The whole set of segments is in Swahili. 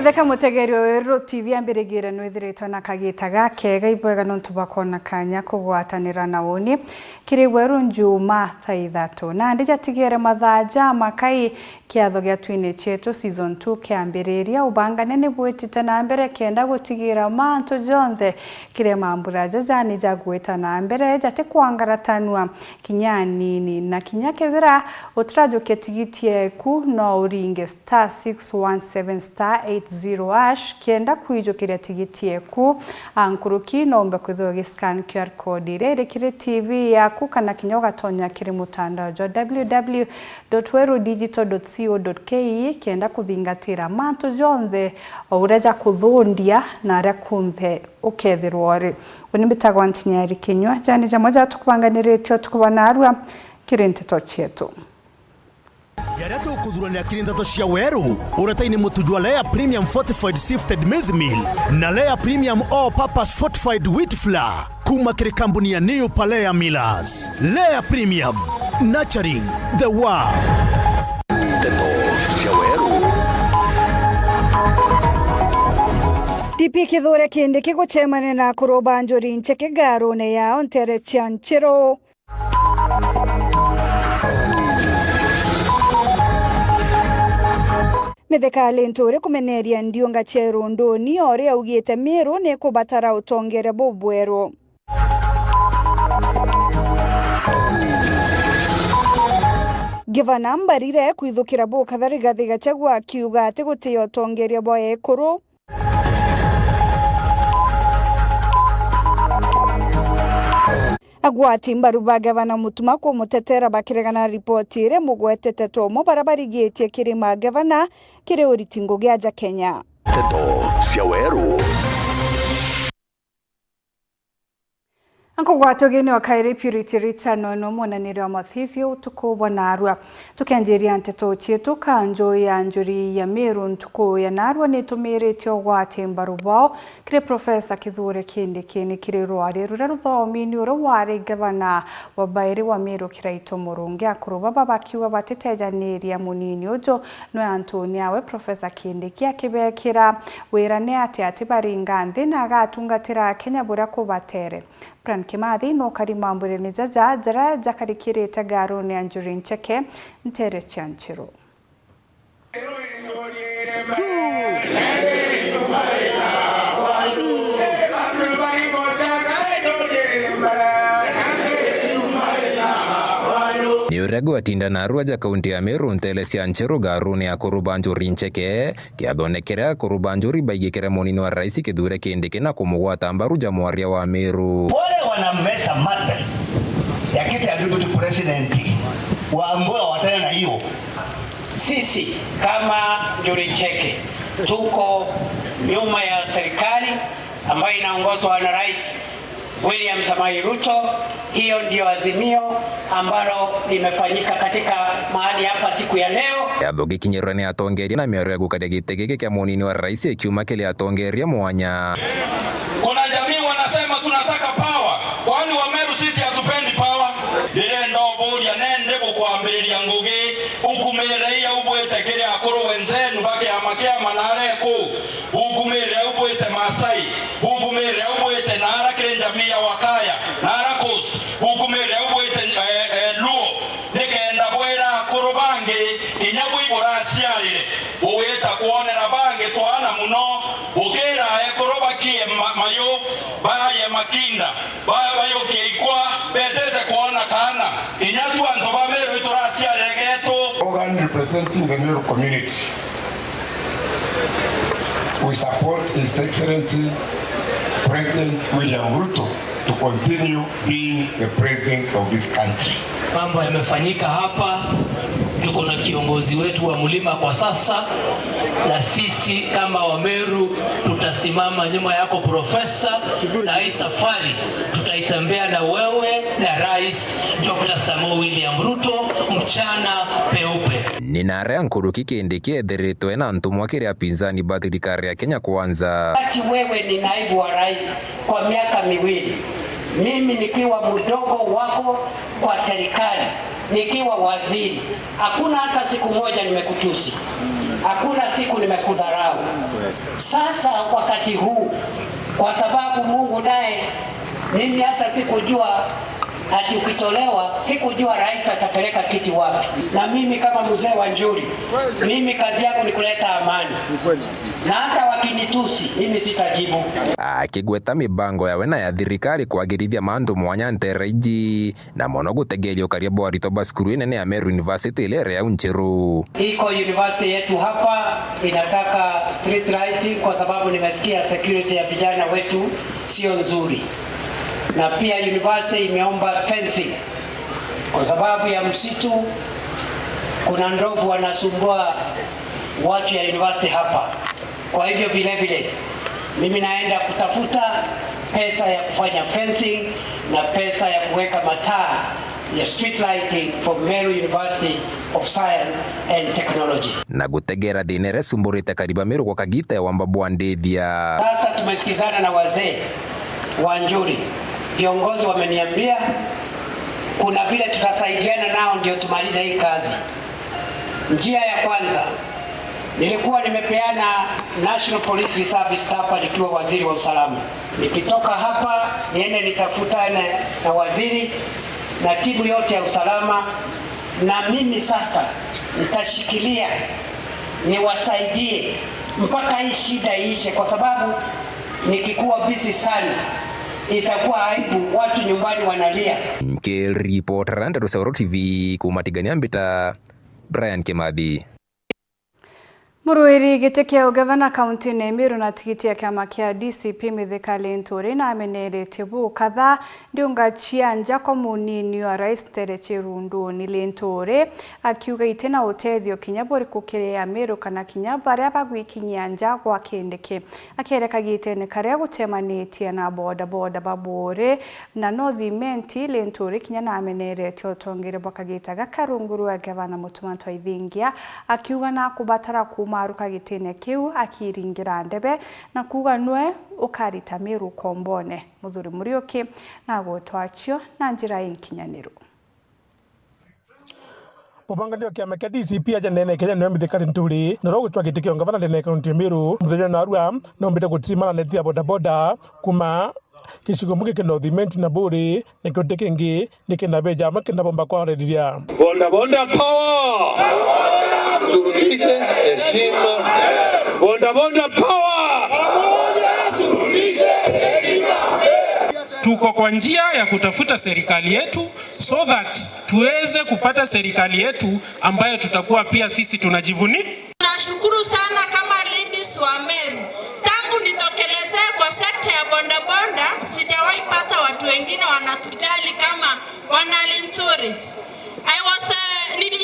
Ketheka mutegeri oero TV ambirigire nwithiritwe na kagita gake gaibwega nontu bakona kanya kugwatanira na woni kiri weru njuma thaa 3 na ndija tigere mathaja makai kiatho gya twine chetu season 2 kiambiriria ubangane ni bwitite na mbere kenda gutigira mantu jonthe kire mambura jajani jagweta na mbere jate kwangaratanwa kinyani na kinyakebira utrajoke tigitie ku no uringe *617*80# kenda kuijokiria tigitie ku ankuruki nombe kwitho scan QR code rere kire TV yaku kana kinyoga tonya kire mutandao jo www.werudigital.co.ke kenda kuthingatira mantu jonthe ureja kuthundia na aria kunthe ukethirwo ri unibitagwa ntinyari kinywa jani jamoja tukubanganiretio tukubanarwa kire nteto chetu Yareto kuthurania kirindato cia weru urataini mutujwa Lea Premium Fortified Sifted Maize Meal na Lea Premium All Purpose Fortified Wheat Flour kuma kire kampuni ya New Palea Millers. Lea Premium, nurturing the world. DP Kithure Kindiki guchemane na kuroba njuri ncheke garone ya ontere Chianchiro. Mithekali ntore kumeneria ndionga cheru ndoni ore augite miru ne kubatara utongere bobwero. Givana mbarire kwithukira bo katharigathi Gachagua akiuga ati gutiyo tongeria bo ekuru. Agwati mbaruba gavana mutuma ko mutetera bakiregana ripoti ire mugwetete tomo barabarigetie kirima gavana kire uritingo gya Kenya. Teto cia weru Anko gwatogeni wakaire Purity Richano no monanire wa mathithio tukubwa narwa tukenjeria nteto chetu kanjo ya njuri ya Meru ntuko ya narwa nitumiretio gwate mbarubao kire Professor Kithure Kindiki ni kire rwari ruraruthomi uro wari gavana wa Bairi wa Meru Kiraito Murungi akuruba babakiwa batetejanĩria munini ujo no Antonia we Professor Kindiki akibekira wirane ati baringa nthi na agatungatira Kenya buria kubatere Pran Kimathi no karimambure ni jaja jara jakarikirete garone anjuri ncheke ntere Chianchiro. Ni urego atinda na ruaja kaunti ya Meru ntele Chianchiro garune ya kurubanjuri ncheke kiathonekera kurubanjuri baigikere monini wa Rais Kithure Kindiki na kumugwata mbaru jamwaria wa Meru. Wale wanamesa mada ya kiti ya deputy president waambiwa watana na hiyo. Sisi kama Njuri Ncheke tuko nyuma ya serikali ambayo inaongozwa na Rais William Samoei Ruto. Hiyo ndio azimio ambalo limefanyika katika mahali hapa siku ya leo. Yathogi kinyirani atongeria na miaro ya gukade gitege kya monini wa Rais kiuma kile atongeria mwanya. Kuna jamii wanasema tunataka power. Kwani wa Meru sisi hatupendi power? Ile ndo bodi ya nende kukwambiria ngugi ukumereia ubwetekere akoro wenzenu bake amakia manareko ukumereia ubwete Masai ukumereia ubwete nara kile jamii ya Wakaya nara Coast ukumereia ubwete Luo nikenda bwera akoro bange kinyabwi borasiarire uweta kuonera bange twana muno ukera ekoro bakie mayo baye makinda bayo keikwa betete kuona kana inyatu antoba Meru itorasiarire geto organ representing the Meru community. We support His Excellency President William Ruto to continue being the president of this country. Mambo yamefanyika hapa, tuko na kiongozi wetu wa mlima kwa sasa, na sisi kama wa Meru tutasimama nyuma yako Profesa, na hii safari tutaitembea na wewe na Rais Dr. Samoei William Ruto mchana peupe. Ninarea Nkuruki Kindiki ethiritwe na ntumwa kiria pinzani ba thirikari ya Kenya Kwanza. Ati wewe ni naibu wa rais kwa miaka miwili. Mimi nikiwa mdogo wako kwa serikali, nikiwa waziri, hakuna hata siku moja nimekutusi. Hakuna siku nimekudharau. Sasa wakati huu, kwa sababu Mungu naye, mimi hata sikujua ati ukitolewa, sikujua rais atapeleka kiti wapi. Na mimi kama mzee wa Njuri, mimi kazi yangu ni kuleta amani, na hata wakinitusi mimi sitajibu. Akigweta mibango yawe na ya thirikari kwagirithia mandu mwanya ntereiji na mono gutegeria ukaribu wa rito baskuru nene ya Meru University ile ya Uncheru. Iko university yetu hapa inataka street lighting kwa sababu nimesikia security ya vijana wetu sio nzuri. Na pia university imeomba fencing kwa sababu ya msitu, kuna ndovu wanasumbua watu ya university hapa. Kwa hivyo vile mimi naenda kutafuta pesa ya kufanya fencing na pesa ya kuweka mataa ya street lighting for Meru University of Science and Technology. Na gutegera dinere sumburite kariba Meru kwa kagita ya wambabwa ndethia. Sasa tumesikizana na wazee wa Njuri. Viongozi wameniambia kuna vile tutasaidiana nao ndio tumalize hii kazi. Njia ya kwanza, nilikuwa nimepeana National Police Service hapa nikiwa waziri wa usalama. Nikitoka hapa niende nitafutane na waziri na timu yote ya usalama, na mimi sasa nitashikilia niwasaidie mpaka hii shida iishe, kwa sababu nikikuwa busy sana itakuwa aibu, watu nyumbani wanalia. Reporter Andrew Sauro TV kumatigania mbita Brian Kimathi. Muruiri gite kia ugavana kaunti ne Meru na tikiti ya kiama kia DCP Mithika Linturi na amenerete bu kadhaa ndiunga chianja kwa munini wa rais Tereche Rundu ni Linturi akiuga itena utethio kinyabori kukirea Meru kana kinyabari abagwikinyanja kwa kendeke akereka gitene karea gutemanitia na boda babore na nothimenti Linturi kinyana amenerete otongere bakagita gakarunguru ya gavana Mutumanto Ithingia akiuga na kubatara maruka gitene kiu akiringira ndebe na kuga nwe ukarita Meru kombone muthuri Muriuki na gotwachio na njira y'inkinyaniro. Mubanganio kia meka DCP aja nene Kenya nwe Mithika Linturi na rogo twa gitikio ngavana nene kaunti Meru muthenya na arua no mbite gutirima na netia boda kuma kicigo muke kena uthimenti na buri nikio tekengi nikena beja makena bomba kwa rediria boda power turudishe heshima boda power turudishe heshima. Tuko kwa njia ya kutafuta serikali yetu so that tuweze kupata serikali yetu ambayo tutakuwa pia sisi tunajivunia. Nashukuru sana kama ladies wa Meru. Tangu nitokelezea kwa sekta ya bonda sijawahi pata watu wengine wanatujali kama Bwana Linturi.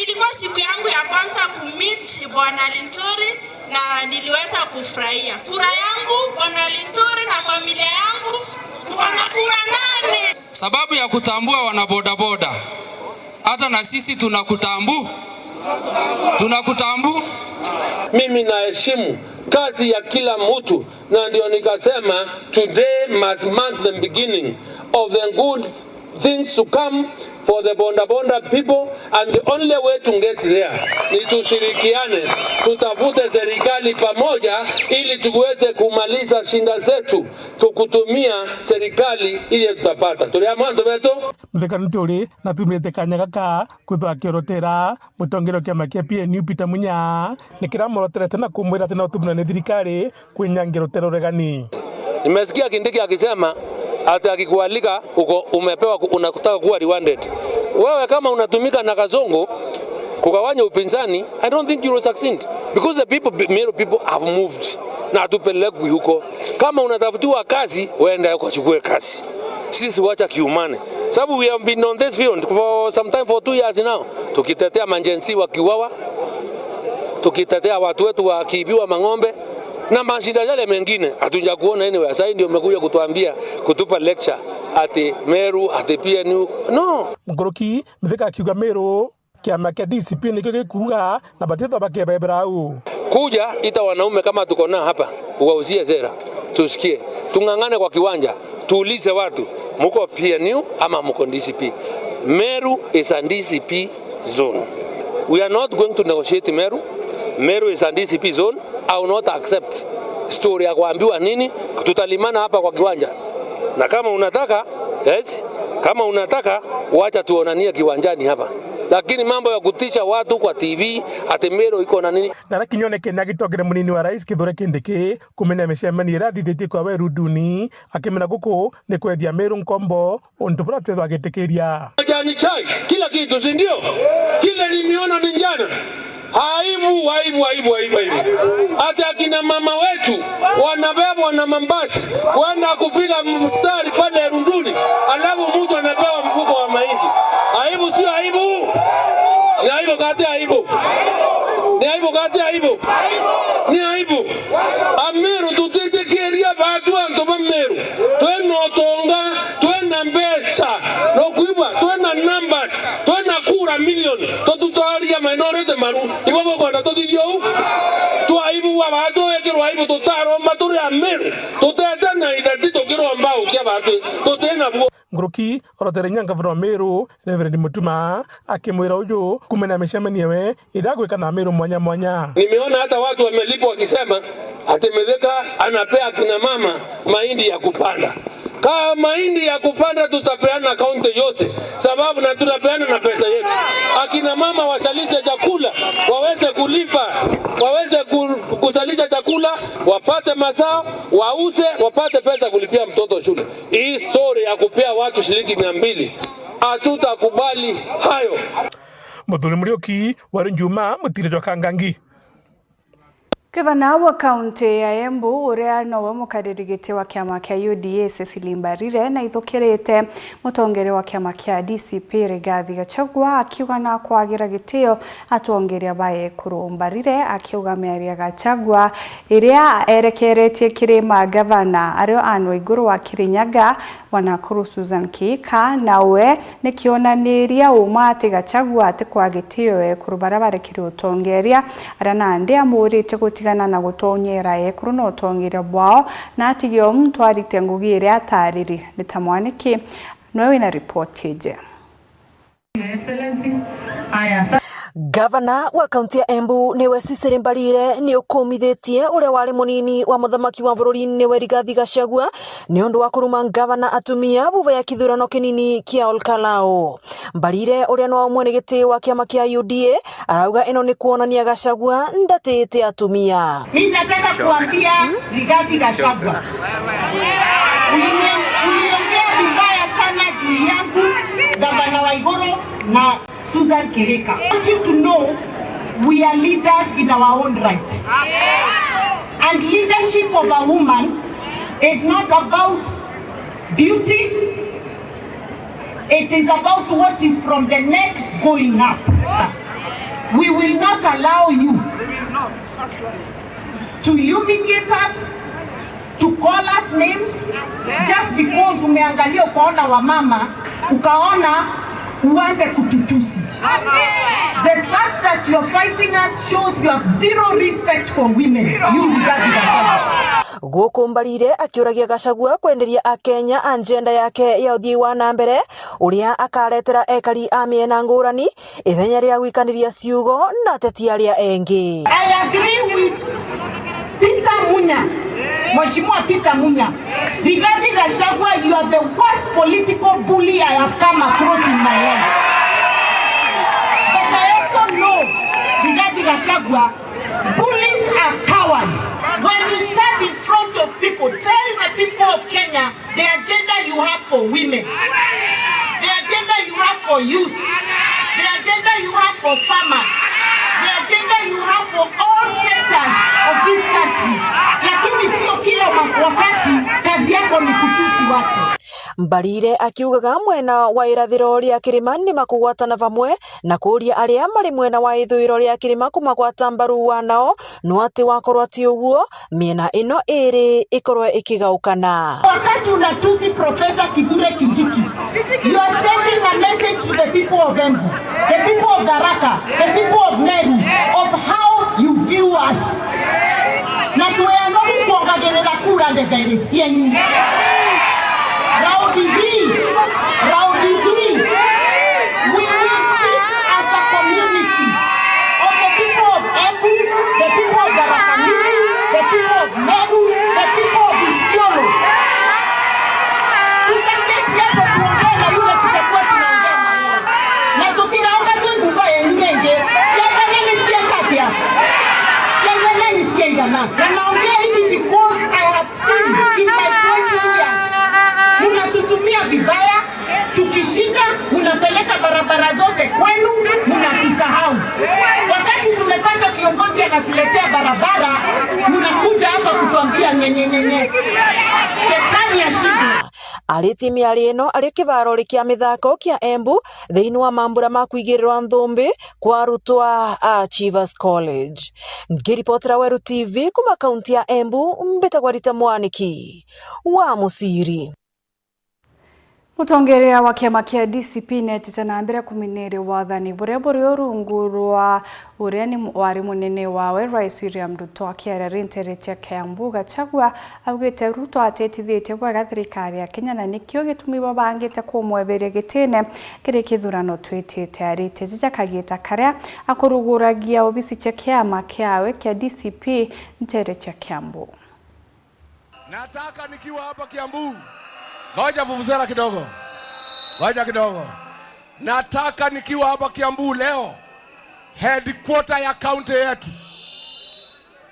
Ilikuwa siku yangu ya kwanza kummeet Bwana Linturi na niliweza kufurahia. Kura yangu Bwana Linturi na familia yangu wanakura 8. Sababu ya kutambua wanabodaboda, hata na sisi tunakutambu. Mimi naheshimu kazi ya kila mtu na ndio nikasema today must mark the beginning of the good things to come for the bonda people, and the only way to get there ni tushirikiane, tutafute serikali pamoja ili tuweze kumaliza shinda zetu, tukutumia serikali ili tutapata tuliamando beto. Mithika Linturi na tumite kanyaga ka kuthakirotera mutongero kia makia PNU Peter Munya nikira moroterete na kumwira tena utumna ni thirikari kwinyangirotero regani. Nimesikia Kindiki akisema hata akikualika uko umepewa unataka kuwa rewarded. Wewe kama unatumika na kazongo kugawanya upinzani, I don't think you will succeed because the people have moved na tupelekwi huko. Kama unatafutiwa kazi, wewe ukachukue kazi. Sisi wacha kiumane. Sababu we have been on this field for some time, for 2 years now. Tukitetea manjensi wakiwawa, tukitetea watu wetu wakiibiwa mang'ombe na mashida yale mengine hatuja kuona anyway. Sasa ndio umekuja kutuambia kutupa lecture ati Meru ati PNU no. Mgoroki Mithika akiuga Meru kiama kia DCP nikio gikuga na batitho bakebeberau kuja ita wanaume kama tuko na hapa uwauzie zera tusikie tungangane kwa kiwanja tuulize watu mko PNU ama mko DCP. Meru is a DCP zone. We are not going to negotiate Meru. Meru is a DCP zone. I will not accept story ya kuambiwa nini, tutalimana hapa kwa kiwanja. Na kama unataka, kama unataka wacha tuonanie kiwanjani hapa. Lakini mambo ya kutisha watu kwa TV ati Meru iko na nini? Ndara Kinyone Kenya gitogere munini wa rais Kithure Kindiki kumenya mecemani rathithĩtie kwa Weru Nduni akimena guku ni kwethia Meru Nkombo undu bora twethwa gitikiria majani chai kila kitu, si ndio? Kile nimeona ni njana. Aibu. Hata akina mama wetu wanabebwa na mambasi kwenda kupiga mstari pale Runduni, alafu mtu anapewa mfuko wa mahindi. Aibu sio aibu? Ni aibu kati aibu. Ni aibu kati aibu. Ni aibu. Ameru tutitekeria batu antoba Meru. Twena otonga, twena mbesa, no kuibwa, twena numbers, twena kura milioni. Tututaria minority maru. Ibobo kwa totijio. Tu aibu wa batu ekero aibu tutaro maturi Ameru. Tuteta na idadito kero ambao kia batu. Tutena buo. Nguruki oroterenya ngavana wa Meru Reverend Mutuma akimwira uju kumena mecemani yewe idagwika na Meru mwanya. Nimeona hata watu wamelipwa wakisema atemedheka anapea kina mama mahindi ya kupanda. Kama mahindi ya kupanda tutapeana kaunti yote, sababu na tunapeana na pesa yetu. Akina mama wasalishe chakula, waweze kulipa, waweze kusalisha chakula, wapate mazao, wauze, wapate pesa kulipia mtoto shule. Hii story ya kupea watu shilingi 200 hatutakubali hayo. Muthuri Murioki wari Njuma mutirirwa Kangangi. Gavana wa kaunti ya Embu uria nowe mukaririgite wa kiama kia UDA Cecily Mbarire na ithukirite mutongere wa kiama kia DCP Rigathi Gachagua akiuga na kwagira gitio atongeria bae kuru. Mbarire akiuga miaria Gachagua iria erekeretie kirima gavana ario Anne Waiguru wa Kirinyaga Wanakuru Susan Kika nawe nikionaniria uma ati Gachagua ati kwa gitio kuru barabara kiri utongeria arana ndia murite gutigana na gutonyera kuru no utongeria bwao na atigio mtu arite ngugi iria atariri nitamwaniki nowe na report je. Gavana wa kaunti ya Embu niwe Cecily Mbarire ni ukumithitie uria wari munini wa muthamaki wa bururi niwe Rigathi Gachagua ni undu wa kuruma gavana atumia vuva ya kithurano kinini kia Olkalao. Mbarire uria no mwene giti wa kiama kia UDA arauga ino ni kuonania Gachagua ndatete atumia. Mimi nataka kuambia Rigathi Gachagua, uliongea vibaya sana juu yangu gavana Waiguru na Susan Kihika. I want you to know we are leaders in our own right. And leadership of a woman is not about beauty. It is about what is from the neck going up. We will not allow you to humiliate us, to call us names, just because umeangalia ukaona wamama, ukaona uanze kututusi. The fact that you're fighting us shows you have zero respect for women. You Rigathi Gachagua. Guku Mbarire akiuragia Gachagua kwenderia akenya agenda yake ya uthii wa na mbere uria akaretera ekari a miena ngurani ithenya ria gwikaniria ciugo na ateti aria engi. I agree with Peter Munya. Mheshimiwa Peter Munya. Rigathi Gachagua, you are the worst political bully I have come across in my life. But I also know, Rigathi Gachagua, bullies are cowards. When you stand in front of people, tell the people of Kenya the agenda you have for women, the agenda you have for youth, the agenda you have for farmers, the agenda you have for all sectors of this country. Lakini sio kila wakati kazi yako ni kutusi watu. Mbarire akiugaga mwena wa irathiro ria kirima ni makugwatana vamwe na kuria aria mari mwena wa ithwiro ria kirima kumagwata mbaru wanao no ati wakorwo ati uguo miena ino iri ikorwe ikigaukana. Wakati unatusi Professor Kithure Kindiki, you are sending a message to the people of Embu, the people of Tharaka, the people of Meru, of how you view us. Na tueno kuongagerera kura ndegere cienyu. Raundi hii, we will speak as a community of the people of Embu, the people of Tharaka Nithi, the people of Meru, shida, mnapeleka barabara zote kwenu, mnatusahau. Wakati tumepata kiongozi anatuletea barabara, mnakuja hapa kutuambia nyenyenyenye. Shetani ya shida. Aritimi alieno ari kivaro kia mithako kia Embu thiini wa mambura ma kuigirwa nthumbi kwa arutwa a Achievers College. Ngiripotera Weru TV kuma kaunti ya Embu, mbetagwa Rita Mwaniki wa Musiri. Mutongerea wa kiama kia DCP netete na mbere kuminiri wathani buria urungu rwa uria ni wari munene wawe Rais William Ruto akiara rintere cha Kiambu Gachagua augite Ruto atetithite bwa thirikari ya Kenya na nikio gitumi babangite kumweberia gitene kiri kithurano twitite arite jijakagieta karia akuruguragia obisi cha kiama kiawe kia DCP ntere cha Kiambu. Nataka nikiwa hapa Kiambu, ngoja vuvuzela kidogo. Nataka nikiwa hapa Kiambu leo, headquarter ya county yetu,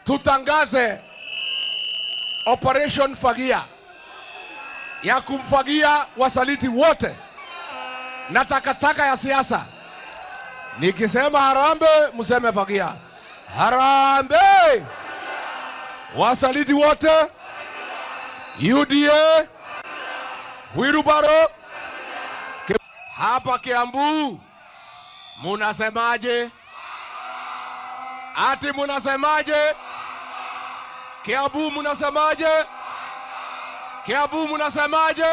tutangaze Operation Fagia ya kumfagia wasaliti wote na takataka ya siasa. Nikisema harambe, museme fagia. Harambe! Wasaliti wote, UDA, Wirubaro, hapa Kiambu, munasemaje? Ati munasemaje? Kiambu munasemaje? Kiambu munasemaje?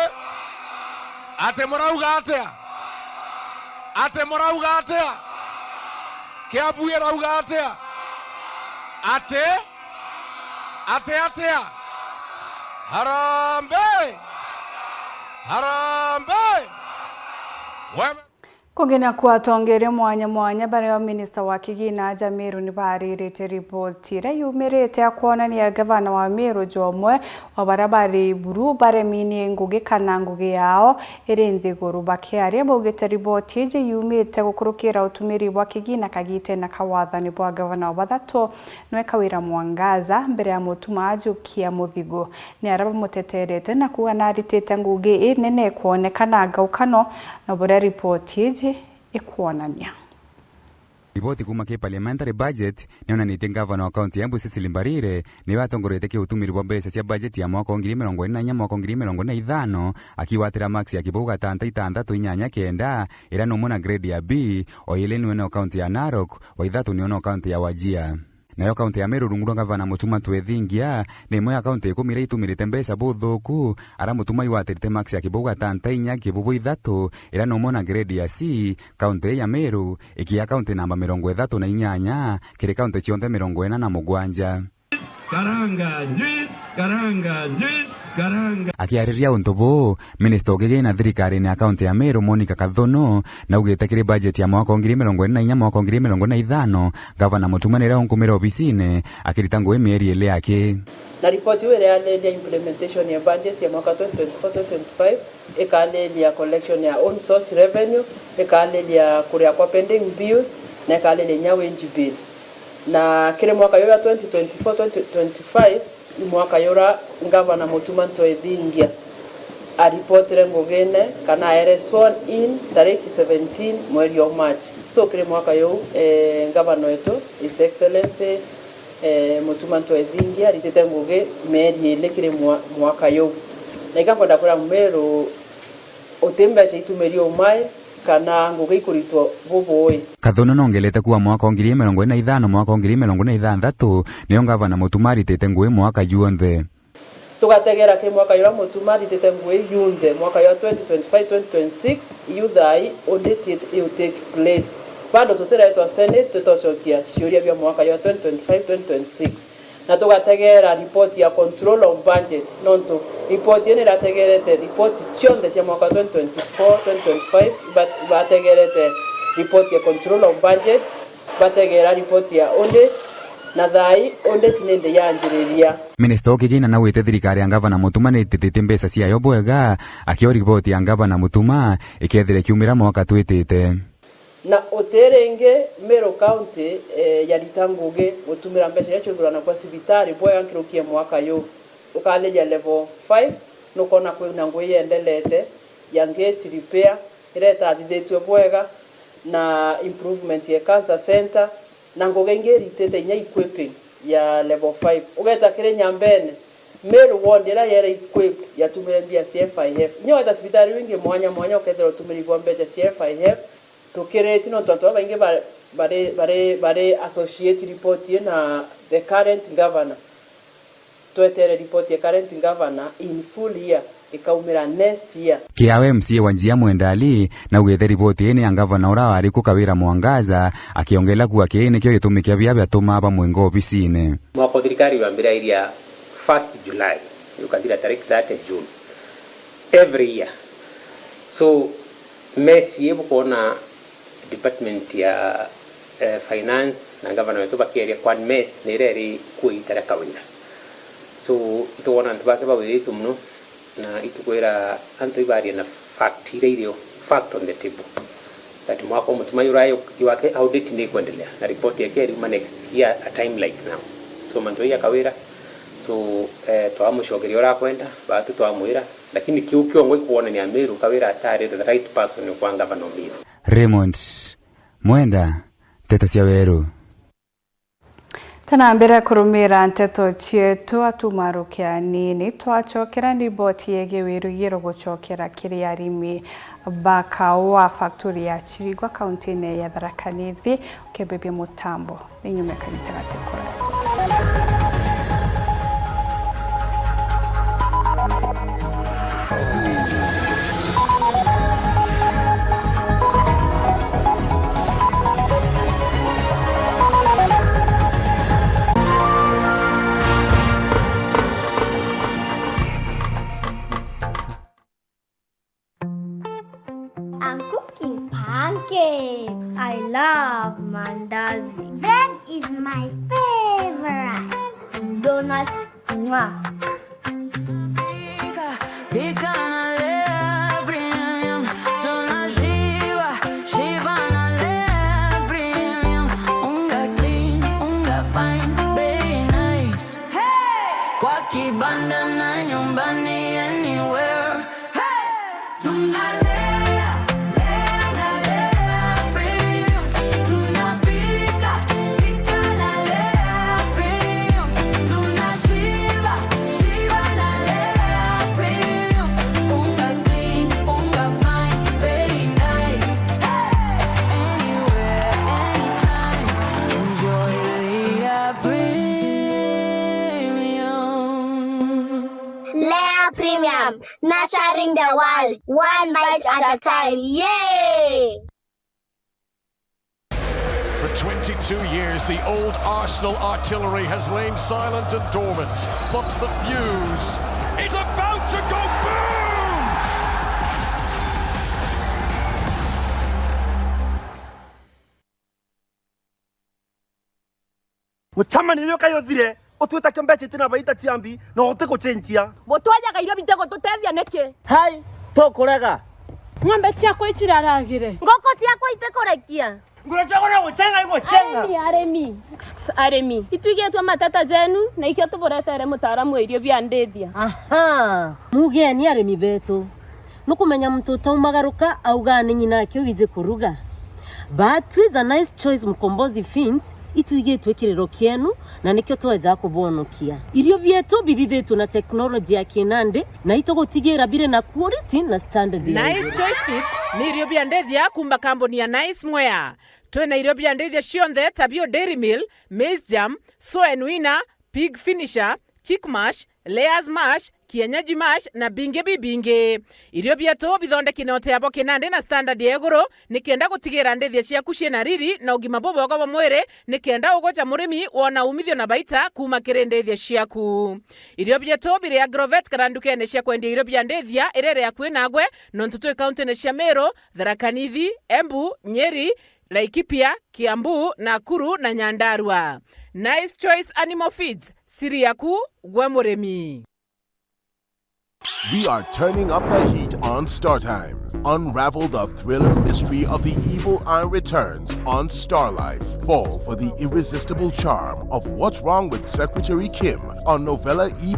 Ati murauga atia? Ati murauga atia? Kiambu irauga atia? Ati atia? Harambe! Harambe! Kugena kwa tongere mwanya baria minister wa Kigina Jamiru nibaririte report ira yumirite akwonania gavana wa Meru Jomwe wa barabari buru baremini ngugi kana ngugi yao irindi guru bakiaria bogete report ije yumite gukurukira utumiri wa Kigina kagite na kawathani bwa gavana wa Bathato nweka wira mwangaza mbere ya mutuma ajukia muthigo ni araba muteterete na kuwa naritite ngugi nene kuonekana gaukano na bora report ije ikuonania. Ripoti kuma ki parliamentary budget nionanite gavana wa kaunti ya Embu Cecily Mbarire ni watongorete ki utumiri wa mbeca cia budget ya mwaka 2024 mwaka 2025 akiwatira max ya kibuga 6.69 ira no mona grade ya B o ile ni kaunti ya Narok wa ithatu ni kaunti ya Wajir. Nayo kaunti ya Meru rungu gavana mutuma twethingia ni imwe ya kaunti ikumire itumirite mbeca buthuku ara mutuma iwatirite max ya kibuga 6 kibubu ithatu ira no mona grade ya C kaunti ya Meru ikia kaunti namba 38 kiri kaunti cionthe 47. Karanga juice. Akiariria untubu minister ogege na thirikari ni akaunti ya Meru Monica Kathono na ugite kiri budget ya mwaka 2024 mwaka 2025 gavana mutumanira onkumira obisine akirita ngwe mieri ile yake na ripoti ile ya implementation ya budget ya mwaka 2024-2025 ikalelia collection ya own source revenue ikalelia kuria kwa pending bills na ikalelia nyawenji bill na kile mwaka ya 2024-2025 mwaka yora gavana mutuma twethingia aripotire ngugene kana ere sworn in tariki 17 mwezi wa March. So kile mwaka yo gavana wetu His Excellency mutuma twethingia ritete nguge meri ile kile mwaka yo na ikakwenda kura Meru otembe chaitumerio mai kana nguge ikuritwo buboi. Kathono nongelete kuwa mwaka 2025 mwaka 2026 niyo gavana mutumari tete ngwe mwaka juonthe tugategera ke mwaka yora mutumari tete ngwe yunthe mwaka ya 2025-2026 yudai audit will take place bado tuteraitwa senate tutocokia ciuria bya mwaka ya 2025-2026 na tugategera report ya control of budget nonto report yene rategerete report cionthe cia mwaka 2024-2025 bategerete report ya control of budget bategera report ya audit na thai audit nende yanjiriria. Minister Okigina na wete thirikari ya gavana mutuma ni titite mbeca ciayo bwega akio report ya gavana mutuma ikethire kiumira mwaka twitite na oterenge Meru County ya litanguge mutumira mbeca ya chudurana kwa sibitari bwega nkirukia mwaka yo ukaleja level 5 nukona kwina ngwe yendelete ya gate repair ireta thithitwe bwega na improvement ya cancer center na ngogengeri tete inya equipping ya level 5 ugeta kire nyambene male ward ira yera equip ya tumire mbia CFIF nyo hata hospitali wingi mwanya ukethera tumiri kwa mbecha CFIF tukireti no tonto bainge bare associate report na the current governor twetere report ya current governor in full year ikaumira next year. Kiawe MCA Wanjia Mwendali na ugete ripoti ene ya gavana ura wari kukawira Mwangaza akiongela kuwa kene kyo gitumikia bia byatuma aba mwengo ofisine. Mwako thirikari wambira iria 1st July yukathira tariki 30 June every year. So Messi ebo kuona department ya finance na gavana wetu bakiria kwa Messi nireri kuitara kawira. So ituona ntubake bawiritu mno na itukwera anto ibari na fact radio fact on the table that mwako mutuma yurayo kiwake audit ni kuendelea na report yake ri next year a time like now so manto ya kawira so twamushogeri ora kwenda batu twamwira lakini kiukiongo ikuona ni Ameru kawira atari the right person kwa gavana Omiru. Raymond Mwenda, Teto cia Weru. Tana mbere kurumira nteto chietu atumarukia nini twachokera ni boti yege wirugiro guchokera kiri arimi bakawa factory ya Chirigwa kaunti ya Tharaka Nithi ukebebe mutambo ninyume kanita gatekora. I love mandazi. Bread is my favorite. Donuts, mwah. Nurturing the world, one bite at a time. Yay! For 22 years, the old Arsenal artillery has lain silent and dormant. But the fuse is about to go boom! Mutamani yoka yothire. Otueta kembeche tena baita tiambi na oteko chenjia. Botwaja gaira bitego tutethia neke. Hai, tokoraga. Ng'ombe ciakwa itiraragire. Ngoko ciakwa itekorekia. Ngurachagwa na guchenga iko chenga. Aremi. Ituigetwa matata jenu na ikio tuboretere mutaaramu irio bia ndethia. Aha. Mugeni aremi betu. Nukumenya mtu taumagaruka auga ni nyina kyo wize kuruga. But with a nice choice mkombozi fins ituigetwe kirero kienu na nikyo tweza kubonokia irio bietu bithithitu na teknolojia ya kinande na itogotigira bire na quality na standard. Nice Choice Fits ni irio bia ndethia kumba kambuni ya Nice Mwea. Twena irio bia ndethia cionthe tabio Dairy Mill, Maize Jam, Soy Winner, Pig Finisher, Chick Mash, Layers Mash, Kienyeji Mash na binge bibinge. Irio bietu bithondeki na ote abo kinande na standard ya iguru nikenda gutigira ndethia ciaku ciena riri na ugima bobogo wa mwire nikenda ugocha murimi wona umithio na baita kuma kiri ndethia ciaku. Irio bietu bire Agrovet karandukene cia kwendia irio bia ndethia irere ya kwinagwe nontutu county ne cia Meru, Tharaka Nithi, Embu, Nyeri, Laikipia, Kiambu, Nakuru na Nyandarua. Nice Choice Animal Feeds, siri yaku gwe murimi. We are turning up the heat on Star Times. Unravel the thriller mystery of the evil eye returns on Star Life. Fall for the irresistible charm of What's Wrong with Secretary Kim on Novella E+.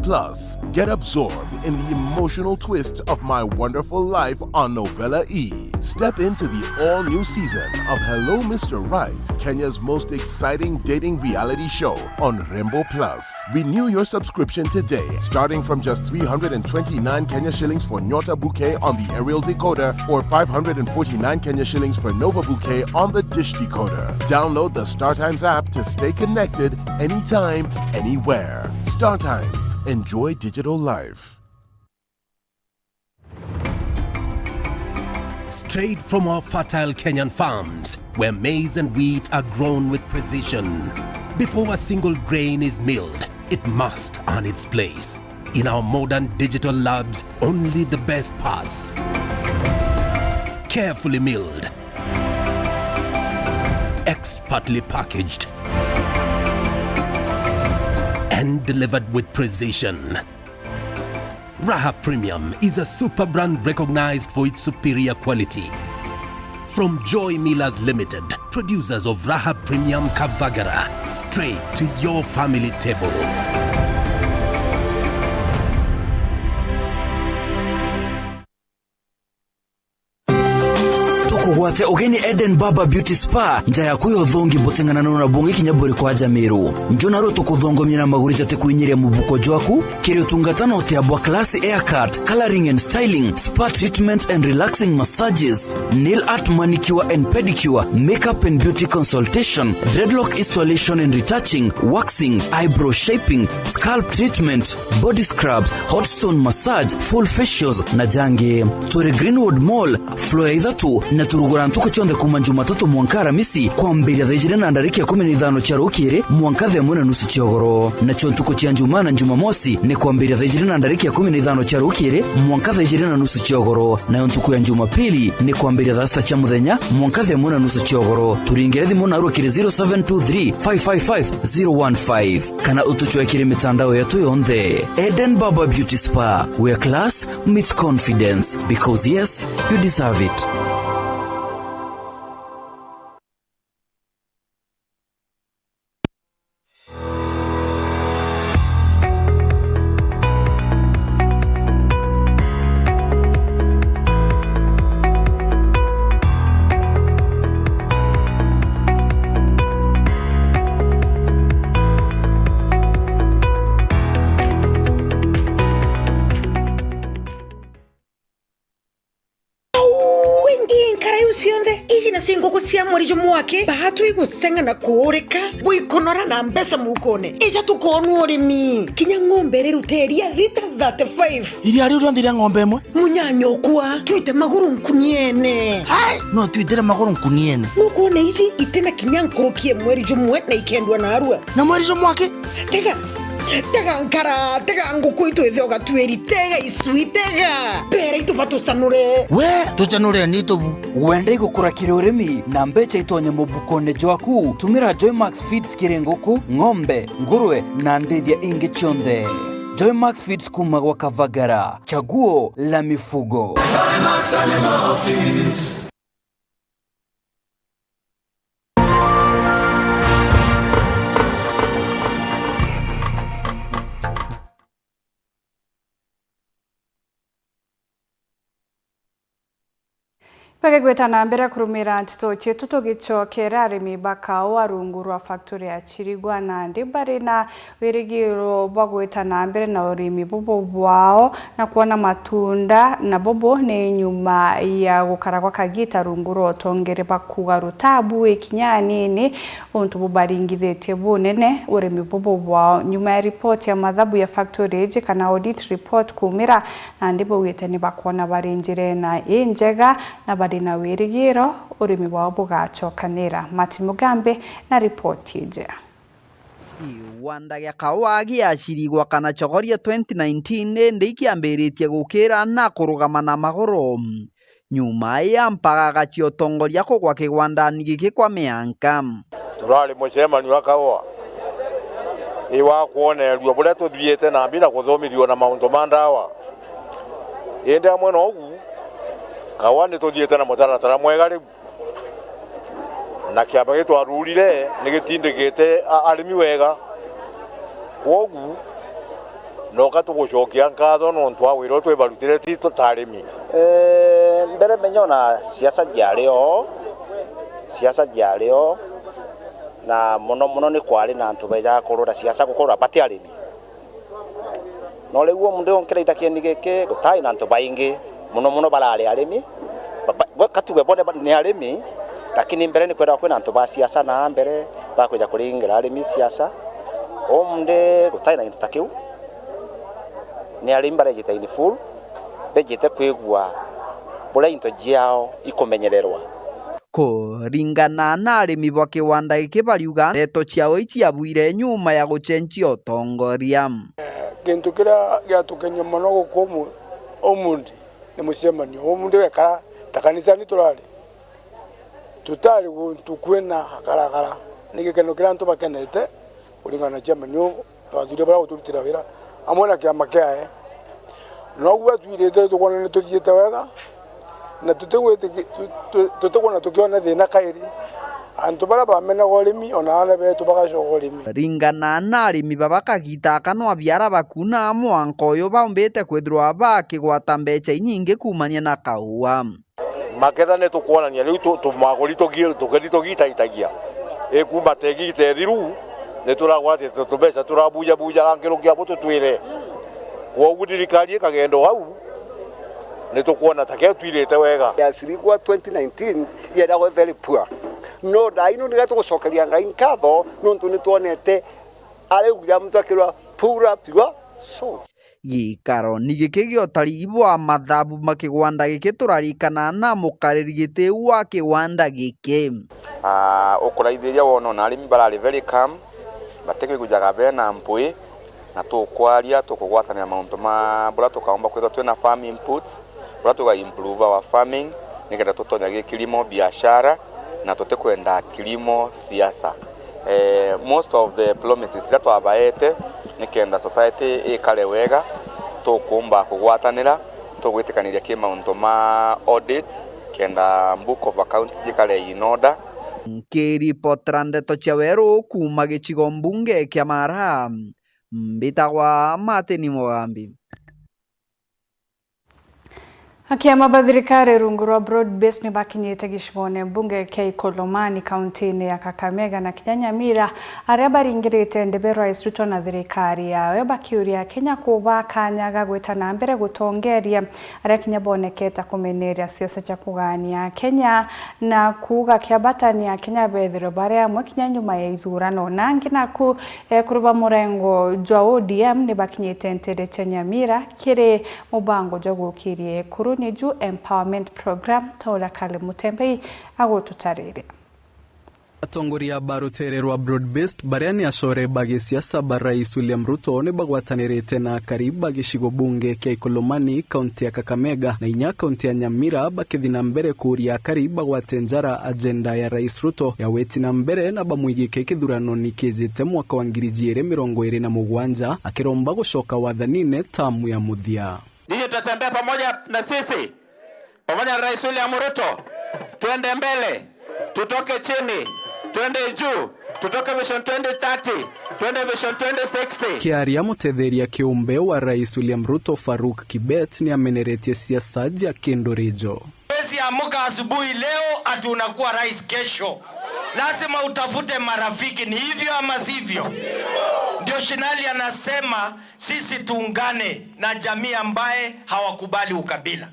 Get absorbed in the emotional twist of My Wonderful Life on Novella E. Step into the all-new season of Hello Mr. Right, Kenya's most exciting dating reality show on Rainbow Plus. Renew your subscription today, starting from just 329 Kenya shillings for Nyota Bouquet on the aerial decoder or 549 Kenya shillings for Nova Bouquet on the dish decoder. Download the StarTimes app to stay connected anytime, anywhere. StarTimes. Enjoy digital life. Straight from our fertile Kenyan farms, where maize and wheat are grown with precision. Before a single grain is milled, it must earn its place. In our modern digital labs, only the best pass. Carefully milled, expertly packaged, and delivered with precision. Raha Premium is a super brand recognized for its superior quality. From Joy Millers Limited, producers of Raha Premium Kavagara, straight to your family table. Wate ogeni Eden Baba Beauty Spa njaya kuyo dhongi botengana na bongi kinyaburi kwa jamiru njona roto kudhongo mnyana maguriza te kuinyire mubuko jwaku kiri tungatana ote abwa klasi haircut, coloring and styling, spa treatment and relaxing massages, nail art, manicure and pedicure, makeup and beauty consultation, dreadlock installation and retouching, waxing, eyebrow shaping, scalp treatment, body scrubs, hot stone massage, full facials na jange. Tore Greenwood Mall, floor either two na turugura ntuko chonde kumanjuma toto mwankara misi kwa mbili ya dhejire na andariki ya 15 charukire mwankadhe ya mwena nusu chiogoro na chontuko chianjuma na njumamosi ni kwa mbili ya dhejire na andariki ya 15 charukire mwankadhe ya dhejire na nusu chiogoro na yontuko ya njumapili ni kwa mbili ya dhasta chamudhenya mwankadhe ya mwena nusu chiogoro turingeredhi mwena arukire 0723-555-015 kana utuchwa kiri mitandao ya tuyonde. Eden Baba Beauty Spa, where class meets confidence, because yes, you deserve it. Mwarijo mwake bahatu igusenga na kuoreka buikonora na mbesa mukone eja tukonu orimi kinya ngombe riruteria lita 35 iri ari urondira ngombe mwe munyanyo kwa tuite maguru nkuniene hai no tuite maguru nkuniene nukone iji itena kinya nkorokie mwarijo mwe na ikendwa na arua na mwarijo mwake tega nkara tega ngukuito ethoga tueri tega isuitega pera itupato sanure we tuchanure nito wende gukura kirurimi na mbecha itonye mubukone jwaku tumira Joy Max Feeds kirengoku ng'ombe nguruwe na ndethia ingi chonde. Joy Max Feeds kuma kwa Kavagara, chaguo la mifugo. Joy Max Animal Feeds. Pagegweta na mbere kurumira ntito chetu tugichokera arimi bakao arungu rwa factory ya Chirigwa na ndibari na wirigiro bagweta na mbere na urimi bobo bwao na kuona matunda na bobo ne nyuma ya gukara kwa kagita rungu ro tongere bakugaruta buwe kinyani ni onto bubaringithete bunene urimi bobo bwao nyuma ya report ya madhabu ya factory je kana audit report kumira na ndibo wetani bakona barinjire na injega na na wirigiro urimi wao bugachokanira. Martin Mugambe na ripoti ije. Wanda ya kawagi ya Chirigwa kana chogoria 2019 ndikiambiritie gukira na kurugama na magoro nyuma ya mpaga gachiotongoria ko kwa kiwanda nigiki kwa mianka turali mucemani wa kawa iwa kuonerwa buria tuthiete na mbira kuthomirio na maundu mandawa ende amwe no gu kawa nä tå thiä na mũtaratara mwega rä na kä amba gä twarurire nä gä tindä gä te arä mi wega kwoguo no ka tå gå cokia ngatho no twawä rwo twä barutä re ti tarä mi mbere menyona siasa jarä o na muno nä kwarä na antå beja kå rå ra siasa gå korwo batä arä mi no rä u må ndä å kä raitha kä ni gä kä gå tarä na antå baingä muno bararä arä mi katuge bode nä arä mi lakini mbere nä kwenda kwä na antå ba siasa na mbere bakwä ja kå rä ngä ra arä mi siasa o må ndä gå tarä na into ta kä u nä arä mi barejä te full bejä te kwä gua bå rä into jiao ikåmenyererwa kũringana na arĩmi ba kĩwanda gĩkĩ bariuga ndeto ciao itiabuire nyuma ya gũcenjia ũtongoria. Kintu kĩrĩa gĩatũkenia mũno gũkũ ũmũthĩ nĩ mũcemanio ũmũthĩ wekara ta kanitha-inĩ tũtarĩ gũntũ kwĩna garagara nĩ gĩkeno kĩrĩa antũ bakenete kũringana na cemanio twathire bara gũtũrutĩra wĩra hamwe na kĩama kĩae noguo twirĩte tũkona nĩ tũthiĩte wega na tũtĩkuona tũkĩona thĩna kaĩrĩ antũ bara bamenaga ũrĩmi ona arĩa betũ bagacoka ũrĩmi. Ringana na arĩmi babakagita no abiara bakuna mwanka ũyũ baumbĩte kwithirwa bakĩgwata mbeca nyingĩ kumania na kahũa. Maketha nĩ tũkuonania rĩu tũmagũri tũgĩtagitagia kuma tegite thiru nĩ tũragwatĩte tũmbeca tũrabujabujaga ngĩrũ kĩa bũtũ twĩre kwoguo thirikari ĩkagenda hau nĩ tũkuona ta kĩo twirĩte wega. Yacirigwa 2019 yendagwo very poor no ndaino nĩ gatũgũcokeria Ngai nkatho nontu nĩ tuonete arauga mtu akĩrwa pull up your soul. Gĩikaro nĩ gĩkĩ gĩa ũtari wa mathabu makĩgwanda gĩkĩ tũrarikana na mũkarĩri gĩtĩ wa kĩwanda gĩkĩ. Ũkũraithĩria wona na arĩmi bararĩ very calm batekũigujaga bena mpũĩ na tũkwaria tũkũgwatanĩra maũndũ ma bũra tũkaomba kwĩthwo twĩna farm inputs bũra tũga improve our farming nĩgetha tũtonyagie kilimo biashara na tũtekwenda kilimo siasa. Most of the promises that twabaete nikenda society ikare wega tũkũmba kũgwatanĩra tũgwĩtĩkanĩria kĩ maũndũ ma audit kenda book of accounts jikare in order. Ngĩribotera ndeto cia werũ kuma gĩcigo mbunge kĩa Mara mbĩtagwa Martin Mugambi. Akiama ba thirikari rungu rwa broad base nĩ bakinyĩte gĩcigo-inĩ mbunge kĩa Ikolomani kaunti-inĩ ya Kakamega na Kinyanyamira arĩa baringĩrĩte ndebe Rais Ruto na thirikari yao bakiuria Kenya kuba kanya ga gwĩta na mbere gũtongeria arĩa Kenya bonekete kũmeneria siasa cia kũgania Kenya na kuga kĩambatania Kenya bethĩrwo barĩa amwe kinya nyuma ya ithurano na nginaku kũrũba mũrengo jwa ODM nĩ bakinyĩte ntere Kinyanyamira kĩrĩ mũbango jwa gũkirie kũrũ Niju Empowerment Program Taula Kale Mutembei agũtũtarĩria. Atongoria barutererwa broad-based bariani acore bagi siasa ba Rais William Ruto ni bagwatanĩrĩte na kariba gĩcigo bunge kĩa Ikolomani kaunti ya Kakamega na inya kaunti ya Nyamira bakĩthi na mbere kũria kariba gwatenjara agenda ya Rais Ruto ya weti na mbere na bamwigike kithurano nikĩjĩte mwaka wa 2027 akĩromba gũcoka wathanine tamu ya muthia. Ndiyo tutatembea pamoja na sisi, pamoja na Rais William Ruto, tuende mbele, tutoke chini, tuende juu, tutoke Vision 2030, tuende Vision 2060. Kiaria mutetheria kiumbe wa Rais William Ruto Faruk Kibet ni ameneretie siasa ya Kendorijo. Wezi amuka asubuhi leo ati unakuwa rais kesho. Lazima utafute marafiki, ni hivyo ama sivyo? Ndio Shinali anasema sisi tuungane na jamii ambaye hawakubali ukabila.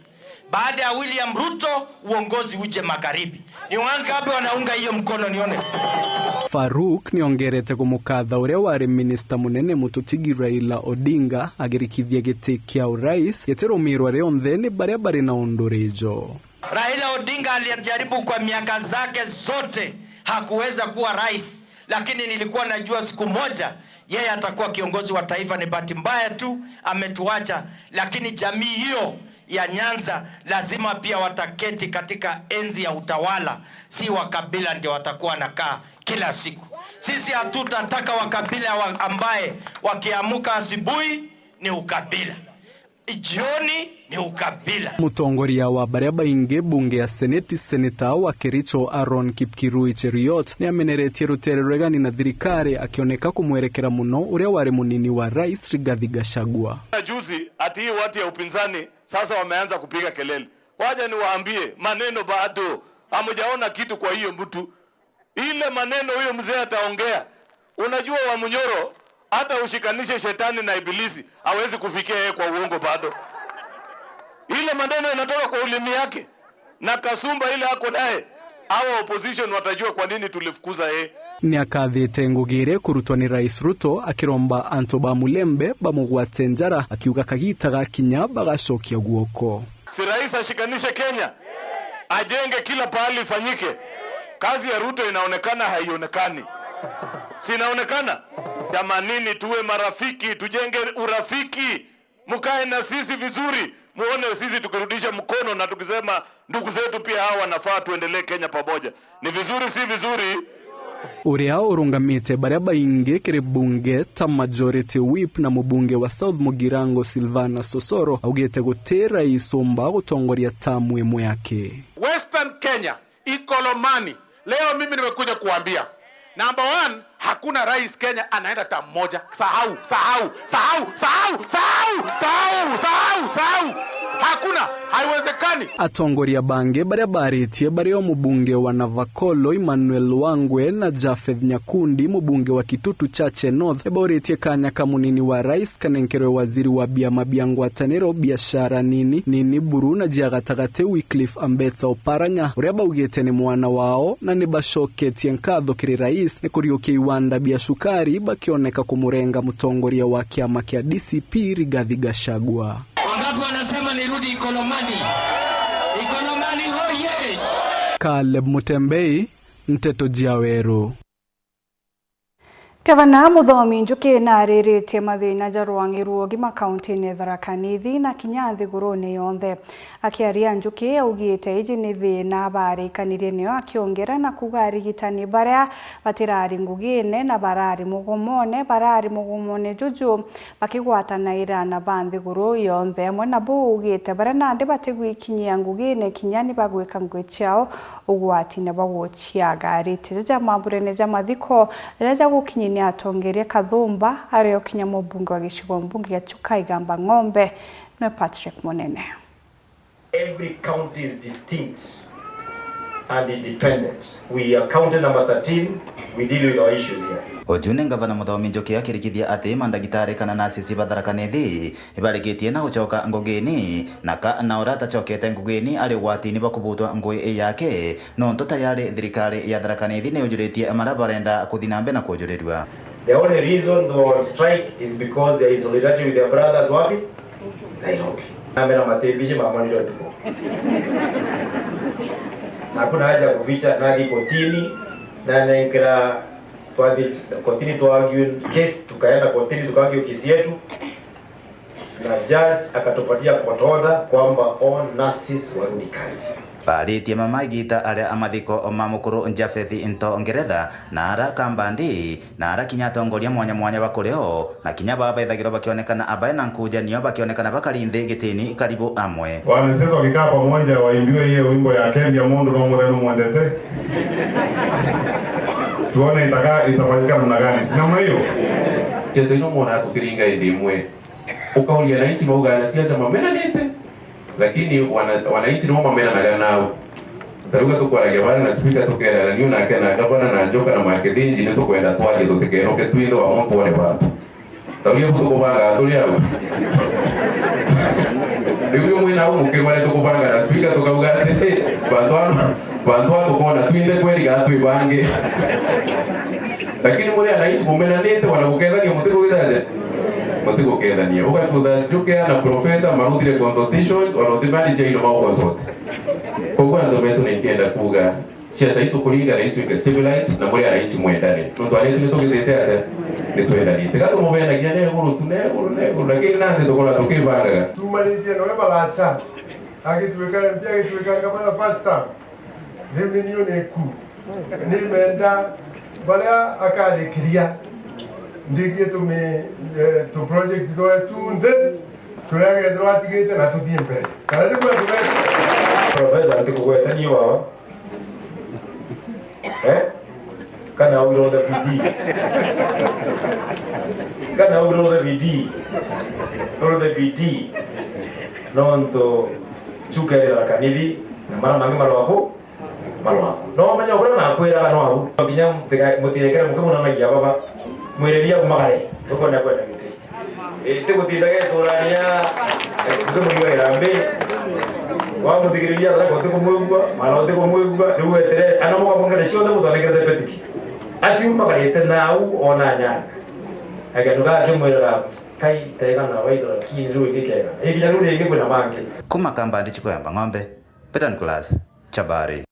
Baada ya William Ruto uongozi uje magharibi. Ni wangapi wanaunga hiyo mkono nione? Faruk niongerete kumukatha uria wari minister munene Mututigi Raila Odinga agirikithia giti kia urais gitirumirwa rionthe ni baria bari na undurijo. Raila Odinga alijaribu kwa miaka zake zote hakuweza kuwa rais, lakini nilikuwa najua siku moja yeye atakuwa kiongozi wa taifa. Ni bahati mbaya tu ametuacha, lakini jamii hiyo ya Nyanza lazima pia wataketi katika enzi ya utawala, si wakabila ndio watakuwa nakaa kila siku. Sisi hatutataka wakabila ambaye wakiamuka asubuhi ni ukabila. jioni ni ukabila. Mutongoria wa baria baingi bunge ya seneti seneta wa Kericho Aaron Kipkirui Cheruiyot ni ameneretie rutere regani na thirikari akioneka kumwerekera muno uria wari munini wa rais Rigathi Gachagua. Juzi ati hii watu ya upinzani sasa wameanza kupiga kelele. Waje niwaambie maneno bado hamujaona kitu kwa hiyo mtu. Ile maneno huyo mzee ataongea. Unajua wa Munyoro hata ushikanishe shetani na ibilisi hawezi kufikia yeye kwa uongo bado. Ile maneno inatoka kwa ulimi yake. Na kasumba ile hako naye. Hawa opposition watajua kwa nini tulifukuza yeye. Ni akathite ngugire kurutwa ni Rais Ruto akiromba anto ba Mulembe bamugwate njara akiuga kagitaga kinya bagacokia guoko. Si rais ashikanishe Kenya. Ajenge kila pahali ifanyike. Kazi ya Ruto inaonekana haionekani. Si inaonekana? Jamanini tuwe marafiki, tujenge urafiki. Mkae na sisi vizuri. Muone sisi tukirudisha mkono na tukisema ndugu zetu pia hawa wanafaa tuendelee Kenya pamoja. Ni vizuri si vizuri? Uria urungamite baria baingi kiri bunge ta majority whip na mubunge wa South Mugirango Silvana Sosoro augete gutera isomba gutongoria tamu emu yake. Western Kenya, Ikolomani. Leo mimi nimekuja kuambia. Number 1, hakuna rais Kenya anaenda tamu moja. Sahau. Hakuna, haiwezekani. Atongoria bange baria baritie baria mubunge wa Navakolo Emmanuel Wangwe na Jafeth Nyakundi mubunge wa Kitutu Chache North eboritie kanya kamunini wa rais kanenkerwe waziri wa biama biangwataniro biashara nini buru na jiagatagate Wycliffe Ambetsa Oparanya uria baugete ni mwana wao na ni bashoketie nkatho kiri rais ni kuriokia iwanda bia sukari bakioneka kumurenga mutongoria wa kiama kia DCP Rigathi Gachagua. Wangapi wanasema nirudi Ikolomani? Ikolomani hoye! Caleb Mutembei, Nteto Jiaweru. Gavana Muthomi Njuki na ariritie mathina jarwangiru gima kaunti-ini Tharaka Nithi na kinya thiguruni yonthe. Akiaria Njuki augite iji ni thina barikanirie nio akiongera na kuga arigitani baria batirari ngugine na barari mugomone juju bakigwatanaira na banthiguru yonthe amwe na bo ugite baria nandi batigwikinyia ngugine kinyani bagwika ngwe ciao ugwati na bagwochiaga arite jamamburene jamathiko reja gukinyi ni atongeria Kathumba ario kinya mubunge wa gicigo mbunge ya Chukai Gamba Ng'ombe no Patrick Monene. Every county is distinct and independent. We are county number 13. We deal with our issues here. Ojune Gavana Muthomi Njuki akirikithia ati mandagitari kana nurses Tharaka Nithi ibarikitie na gucoka ngugini na urata chokete ngugini ari gwatini bakubutwa ngui yake no tayari thirikari ya Tharaka Nithi ni ujuritie marabarenda kuthinambe na kujurirwa. The only reason they on strike is because there is solidarity with their brothers wapi? Nairobi. Amena matebishi mama ndio tuko. Hakuna haja kuficha nadi kotini na naikira kotini tuargue case tukaenda kotini tukaargue kesi yetu na judge akatupatia court order kwamba all nurses warudi kazi. Baritie mamagita aria amathiko mamukuru Jafeth into Ngeretha na ara Kambandi na ara kinya tongoria mwanya bakureo na kinya baba ithagiro bakionekana abaye na nkuja nio bakionekana bakarinde gitini karibu amwe. Wanasiasa wakikaa pamoja waimbiwe hiyo wimbo ya Kenya Mundu no mureno mwendete. Tuone itafanyika namna gani. Sina hiyo. Chezo ino mwana tukiringa ndimwe. Ukaulia na nchi mauga na tia chama mena nete. Lakini wananchi ndio mamena na nao. Taruga tukwaragia bana na speaker tukera na niona kana gavana na joka na marketing ni tukwenda twaje tutekero ke tuindo wa mtu wale batu. Taruga tukubanga tulia. Ndio mwana huko kemale tukubanga na speaker tukauga tete. Bandwa tukona tuinde kweli gatu ibange. Lakini mwana anaishi momena nete wanakukeza ni mtu wile mutiko kedania ukafuda juke na professor marudire consultations wanodimani je ino mao zote kwa ndo metu nikienda kuga siasa hitu kulinga na hitu civilize na mwe anaishi mwendane ndo wale tunatokitetea ate nitwenda tikato mobena gene huru tuneguru lakini nande tokola tukibanga tumalizie no balacha akituweka kama pasta ndio nione ku nimenda bala akalikiria ndike to project to tunde turege twatigite na tuthie mbere kana nĩ kwa tugete profesa atikugwetania wao kana urothe bidii kana urothe bidii nonto chukerera kanithi na mara mangi marwaku no manya ukora na kwira no au nginya mutireke mukimuna magia baba mwireria kumagare ukona kwenda gite tegutindage turania tukimugiwa irambi wa mutigiriria thako tikumwigua mara tikumwigua riu etere ana mukabongere ciothe muthanekete petiki ati umagarite nau ona nyanya aganuga kimwira kai tega na waidora kini riu igikega ibinya riu ringi kwina mangi kuma kamba ndichiko yamba ng'ombe Peter Nicholas Chabari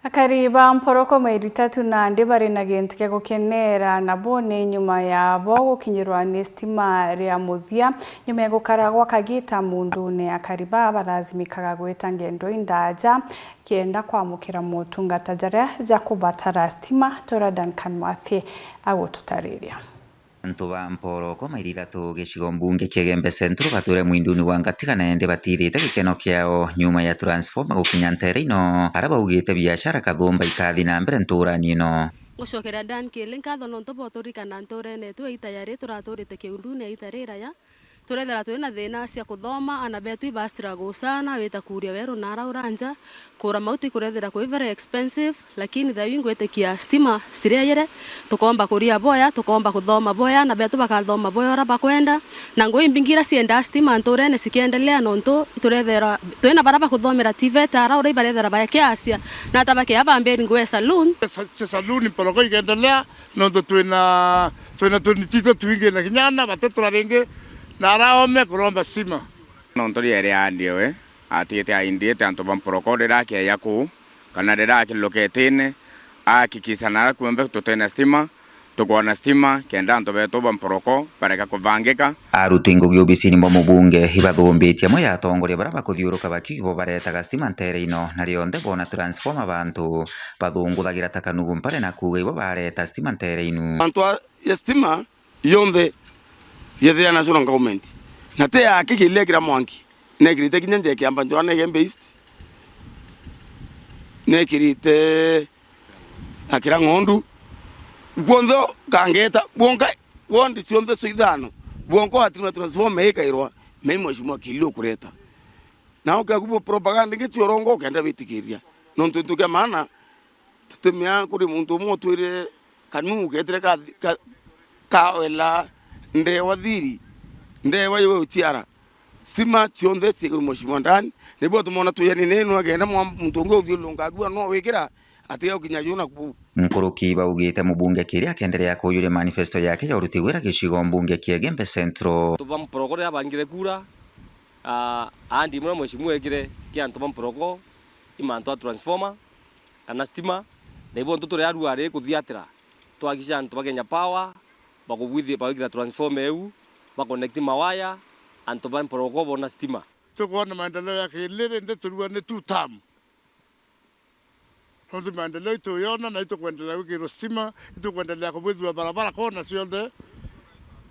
Akariba mporoko mairitatu na ndibari na gintu kya gukenera na bone nyuma ya bo gukinyirwa ni stima ria muthia nyuma ya gukaragwa kagita mundune akariba barazimikaga gweta ngendo indaja kienda kwamukira motungata jaria ja kubatara stima tora Duncan Mwathie agututariria Ntuba mporoko mairithatu gicigo mbunge kia Gembe Central bature mwinduni wa Ngatigana ende batirite gikeno kiao nyuma ya transforma gukinya ntere ino ara baugite biashara kathumba ikathi na mbere nturani ino gucokera Dan Kile nkatho no ntuboturikana nturene tu itayari turaturite kiundune itarira ya turethera twina thina cia kuthoma ana betu ibastira gusana wita kuria weru nara uranja kura mauti kurethera kwi very expensive lakini tha wingwete kia stima siria yere tukomba kuria boya tukomba kuthoma boya na betu bakathoma boya ora bakwenda na ngoi mbingira cienda stima nturene sikiendelea nonto turethera twina baraba kuthomera TVET ara ura ibarethera baya kiasia na tabake abamberi ngwe saloon saloon poroko ikiendelea nonto twina tunitito twingi na kinyana batetura ringi naraome kuromba sima nontori ere andiwe atiete aindiete anto bamporoko dera ke yaku kana dera ke loketine akikisana kuembe tutena stima tukona stima kenda anto beto bamporoko bareka kuvangika arutingo giobisini mo mubunge ibathumbitie mo yatongoria bara bakuthiuruka bakibo baretaga stima ntere ino na rionde bona transforma bantu bathunguthagira takanugu mpare na kuga ibo bareta stima ntere inu anto ya stima yonde yethia national government na te akikile kira mwanki nekirite kinyenje kiamba njone Gembe East nekirite akira ngondu gwondo kangeta bonka wondi sionde soidano bonko atinwa transform ekairwa memo shimo kilio kureta na ukakubo propaganda ngitiorongo kenda bitikiria nonto tuke maana tutemya kuri muntu motwire kanu ketre ka ela ndewa thiri ndewa yo tiara sima tionde sikuru moshimo ndani nebo tumona tuyani neno agenda mtungo uthilunga gwa no wikira ati ukinya yuna ku nkuruki baugite mubunge kiri akendelea kuyure manifesto yake ya urutigwira gicigo mbunge kia Gembe Central tubamporoko ya bangire kura andi mwe moshimo ekire kia tubamporoko imanto transformer kana stima nebo ntuture aru are kuthiatira twagisha ntu bagenya power bakubwithi bagira transform eu bakonekti mawaya anto bamporoko bona stima tukona maendeleo ya kilele ndio tulikuwa ni 2 term ndio maendeleo tuyona na itakuendelea kugiro stima itakuendelea kubwithwa barabara kona sionde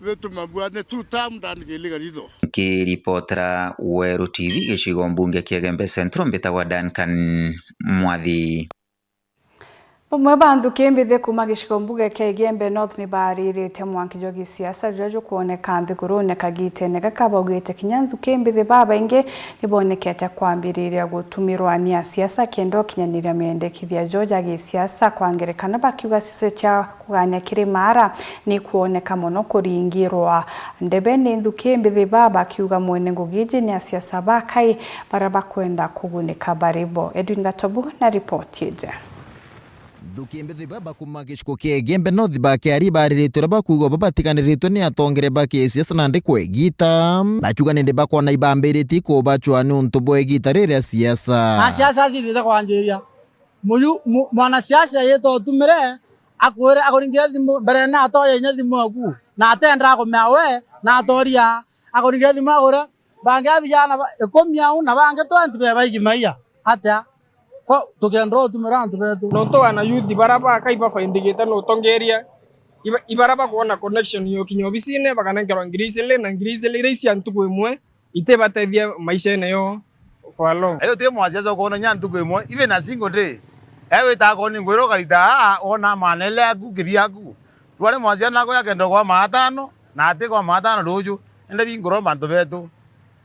wetu mabwane 2 term ndani kiliga lido kiripotera Weru TV gicigo mbunge kia Gembe Central mbitagwa Duncan Mwathie Bamwe bantu kembithe kuma gicigo mbuge kia Gembe North ni baririte mwankijo gisiasa jojo kuoneka nthigurune kagitene gakabaugite kinyanzu kembithe baba inge nibonekete kwambiriria gutumirwa ni siasa kendo kinyaniria mendekithia joja gisiasa kwangerekana bakiuga sise cha kugania kirimara ni kuoneka muno kuringirwa ndebe ni nthu kembithe baba kiuga mwene ngugije ni siasa bakai baraba kwenda kugunika baribo Edwin Gatobu na report yeje Thukimbithi baba kuma giciko kia Gembe North bakiari bariritwe bakugo babatiganiritwe ni atongere baki siasa na ndikwe gita bachuga nende bakona ibambiriti ko bachwa nuntu bwe gita rere siasa na siasa zithitha kwanjiria muyu mwana siasa yeto tumire akwire akoringia thimu mbere na atoye nya thimu aku na atendra kumeawe na atoria akoringia thimu agura bangia vijana 10 au na bange 20 be baigimaiya atia ko tugendro tumira antu betu no to ana youth baraba kaiba faindigita no tongeria ibaraba kuona connection yo kinyobisine bakanengero ngirisele na ngirisele iraisi antuko imwe itebateithia maisha nayo for long. Ayo te mwajaza kuona nyantuko imwe even a single day. Ewe ta koni ngwero kalita ona manele aku kibiaku. Twale mwazia nako ya kendo kwa matano na ate kwa matano dojo ende bingoro manto betu.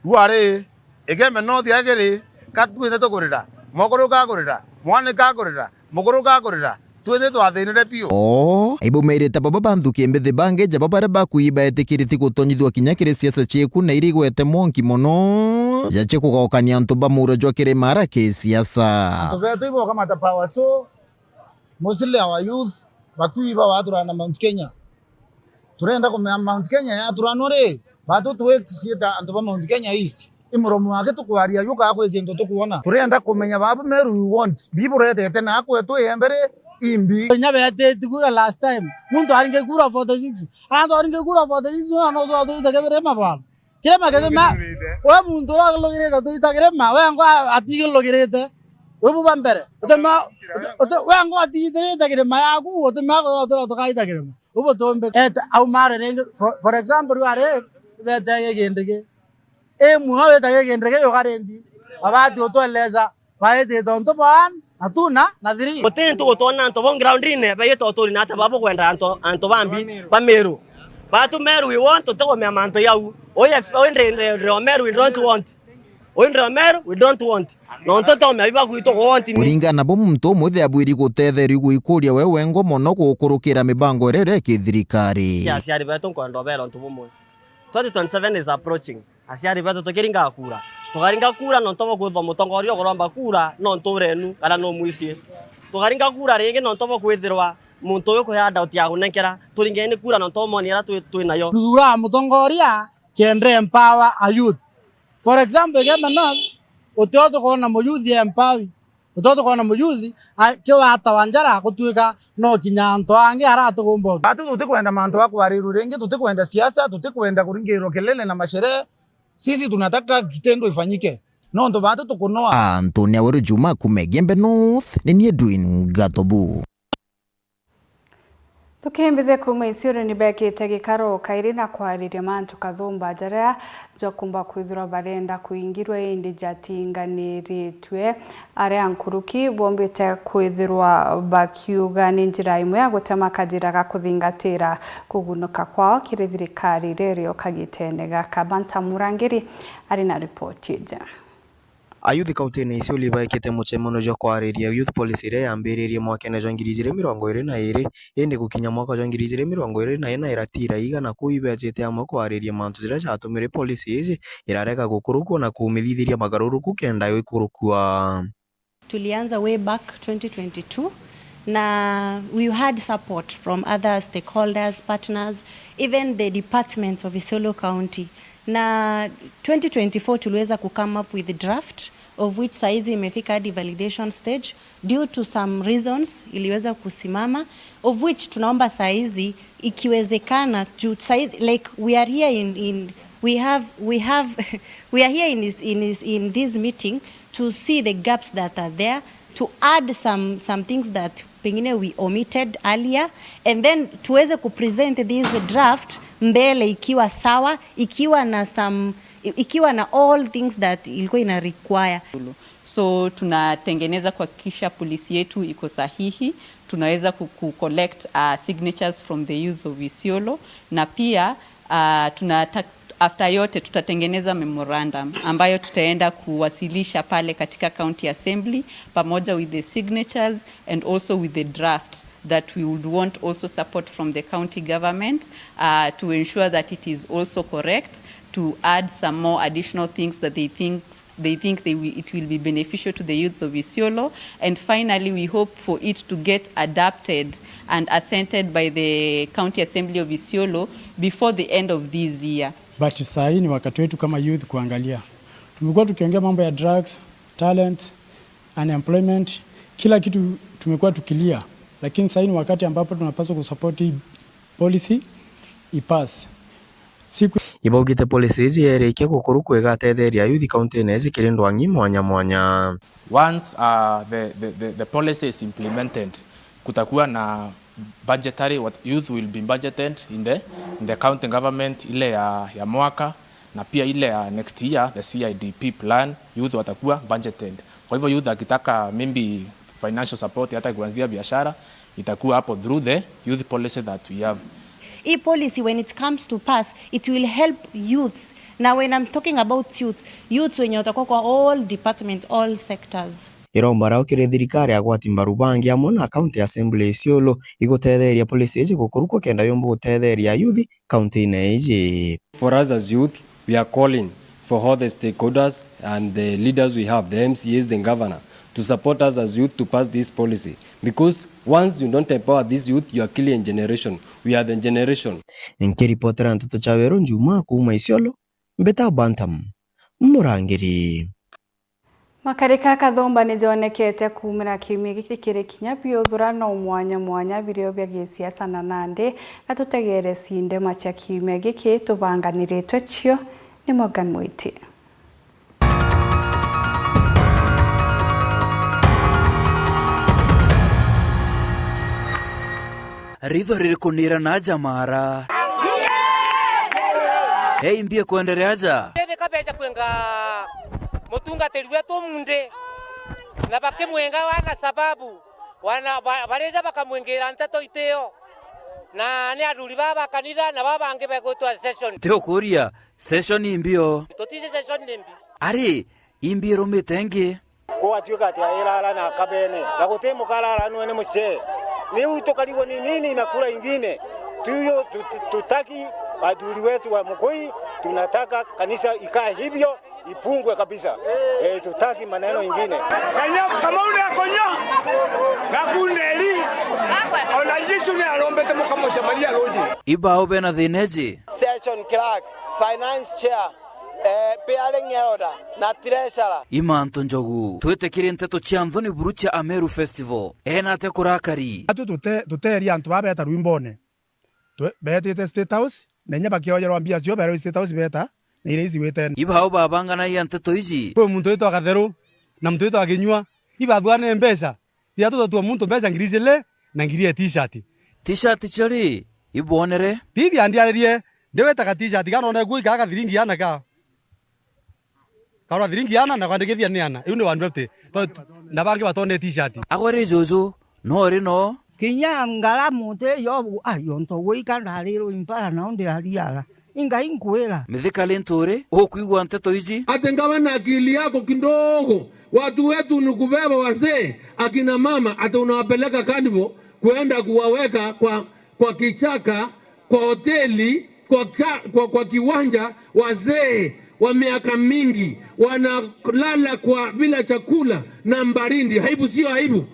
Twale egembe no diagere katwete to korira. Mokoro ka korira. Mwane ka korira. Mokoro ka korira. Twende twathinire pio. Ibumirite baba banthuki mbithi bange jaba bare bakuiba etikiriti gutonyithwa kinya kiri siasa cieku na irigwete monki muno jache kugokania antu bamura jwa kiri mara ki siasa. Tubetu ibo kama tapawa so mostly our youth bakuiba watura na Mount Kenya. Turenda kumya Mount Kenya ya turanore batu tuwe sieta antu ba Mount Kenya East. Imuromu wake tukwaria yuka akwe kintu tukuona. Turenda kumenya babu meru we want. Biburete tena akwe tu embere imbi nyabete tigura last time muntu aringe kura 46 ando aringe kura 46 ano do itakebere mabal kile magede ma we muntu ro logireta do itakere ma we ngo atige logireta we bu bambere ote ma we ngo atige itakere ma yaku ote ma go to kai itakere ma ubo to mbe et au mare renge for example you are bete gendege mu ha bete gendege yo garendi abati to leza bae de donto ban atuna nadiri otene to tona anto bon ground rine ba yeto to rina ta babo kwenda anto bambi bameru batu meru we want to me amanto yau o explain meru we don't want meru we don't want no to me biba kuito want uringana bo muntu muthe abwiri gutetheri guikuria wewe ngo mono gukurukira mibango erere kithirikari ya siari beto kwendo belo ntu bomwe 2027 is approaching asiari beto to kiringa kura tukaringa kura no ntobo kwitha mutongoria goromba kura no nturenu kana no muicie tukaringa kura ringi no ntobo kwithirwa muntu uyu kuyanda utiagunenkera turingeni kura no ntobo moniera twinayo thura mutongoria kendre empower a youth for example gema no utoto kona mo youth empower utoto kona mo youth ke wata wanjara kutuika no kinyanto ange ara tugombo batu tutikwenda manto akwariru ringi tutikwenda siasa tutikwenda kuringiro kelele na masherehe. Sisi tunataka kitendo ifanyike. No ndo batu tukunoa. Antonia Weru Juma Kumegembe North ni Edwin Gatobu. Tukembithe kuma isiore ni bekite gikaro kairi na kwariria mantu kathumba jaria jokumba kwithura barenda kuingirwa indi jatinganiritwe aria nkuruki bombite kwithirwa bakiuga ni njira imwe ya gutema kajira ga kuthingatira kugunuka kwao kiri thirikari rerio kagitenega kabanta murangiri ari na report ja. Ayuthi kaunti-inĩ icio libaikĩte mũcemanio jwa kwarĩria youth policy iria yambĩrĩirie mwaka-inĩ jwa 2022 ĩndĩ gũkinya mwaka jwa 2024 iratira igana kũu ibejĩte hamwe kwarĩria mantu jiria ciatũmire policy ici irarega gũkũrũkwo na kũmithithiria magarũrũku kenda gwĩkũrũkua. Tulianza way back 2022 na we had support from other stakeholders, partners, even the departments of Isiolo County. Na 2024 tuliweza come up with the draft of which saizi imefika hadi validation stage due to some reasons iliweza kusimama of which tunaomba saizi ikiwezekana saizi like we are here in this meeting to see the gaps that are there, to add some things that pengine we omitted earlier, and then tuweze kupresent this draft mbele ikiwa sawa, ikiwa na all things that ilikuwa ina require. So tunatengeneza kuhakikisha polisi yetu iko sahihi, tunaweza collect signatures from the youth of Isiolo, na pia after yote tutatengeneza memorandum ambayo tutaenda kuwasilisha pale katika county assembly pamoja with the signatures and also with the draft that we would want also support from the county government to ensure that it is also correct, to add some more additional things that they think it will be beneficial to the youths of Isiolo. And finally, we hope for it to get adapted and assented by the county assembly of Isiolo before the end of this year. But saa hii ni wakati wetu kama youth kuangalia. Tumekuwa tukiongea mambo ya drugs, talent, unemployment, kila kitu tumekuwa tukilia. Lakini saa hii ni wakati ambapo tunapaswa kusupport hii policy ipass. Ibaugite policy ici yerikia gukuru kwegatetheria youth county-inĩ zikiri ndwangi mwanya mwanya. Once the policy is implemented, kutakuwa na budgetary, what youth will be budgeted in the county government ile ya mwaka, na pia ile ya next year the CIDP plan youth watakuwa budgeted. Kwa hivyo youth akitaka maybe financial support hata kuanzia biashara itakuwa hapo through the youth policy that we have. E policy, when it comes to pass, it will help youths. Now when I'm talking about youths wenye watakuwa kwa all department, all sectors. Iromba ukire thirikari agwati mbaru bangi amwe na county assembly Isiolo igutetheria policy iji gukurukwo kenda yombo gutetheria youth county ine iji. For us as youth, we are calling for all the stakeholders and the leaders we have, the MCAs, the governor, to support us as youth to pass this policy. Because once you don't empower this youth, you are killing a generation. We are the generation. Nkiripotera Ntoto Chavero Njuma kuma Isiolo, Mbeta Bantam, Murangiri. Makarika kathomba nijonekete kumira kiumia giki kiri kinya biuthurano mwanya birio bya gisiasa na Nandi gatutegere cinde macha kiumia giki tubanganiritwe cio ni Morgan Mwiti. Ritho ririkunira na jamara. Hey, mbie kuendeleaja. Tende kabeja kwenga mutungatiri wetu munde na bakimwenga wana sababu wana baleza bakamwengera ntato iteo na ni aduli baba kanira na baba ange begotwa session Teo kuria session imbio totise session nembi ari imbiro metenge ko atuka ati ayala na kabene na gutemo kalala none muche ni utokaliwo ni nini na kula ingine tuyo tutaki aduli wetu wa Mkoi, tunataka kanisa ikae hivyo ipungwe kabisa. Tutaki maneno ingine. Kama ule akonya na kundeli ona Yesu ni alombe temo kama Samaria loje. Ibao bena thineji. Session clerk, finance chair, pealing eroda na treasurer. Imanto Njogu. Twetekire nteto cia Anthony Burucha Ameru Festival. Ena te kurakari. Atu tuteria antu babeta rwimbone. Betete State House. Nenya bakioja wambia cio bero State House beta. Ni ile izi wete. Ibao babanga na ya nteto izi. Kwa muntu wetu akatheru na muntu wetu akinywa. Iba thwane mbesa. Bia tu muntu mbesa ngrizele na ngirie t-shirt. T-shirt chari ibonere. Bibi andiarie ndewe taka t-shirt kana ona gui kaka thiringi yana ka. Kaura thiringi yana na kwandikithia ni yana. Iu ni 150. Na bangi batone t-shirt. Agore jojo no rino. Kinya ngala mute yo ayonto wika rariro impara na onde ariara. Inga inkwela. Mithika lentore okuigwa nteto izi. Atengawa na akili yako kidogo. Watu wetu ni kubeba wazee akina mama ata unawapeleka Carnival kuenda kuwaweka kwa kichaka, kwa hoteli, kwa kiwanja. Wazee wa miaka mingi wanalala kwa bila chakula na mbarindi. Aibu sio aibu?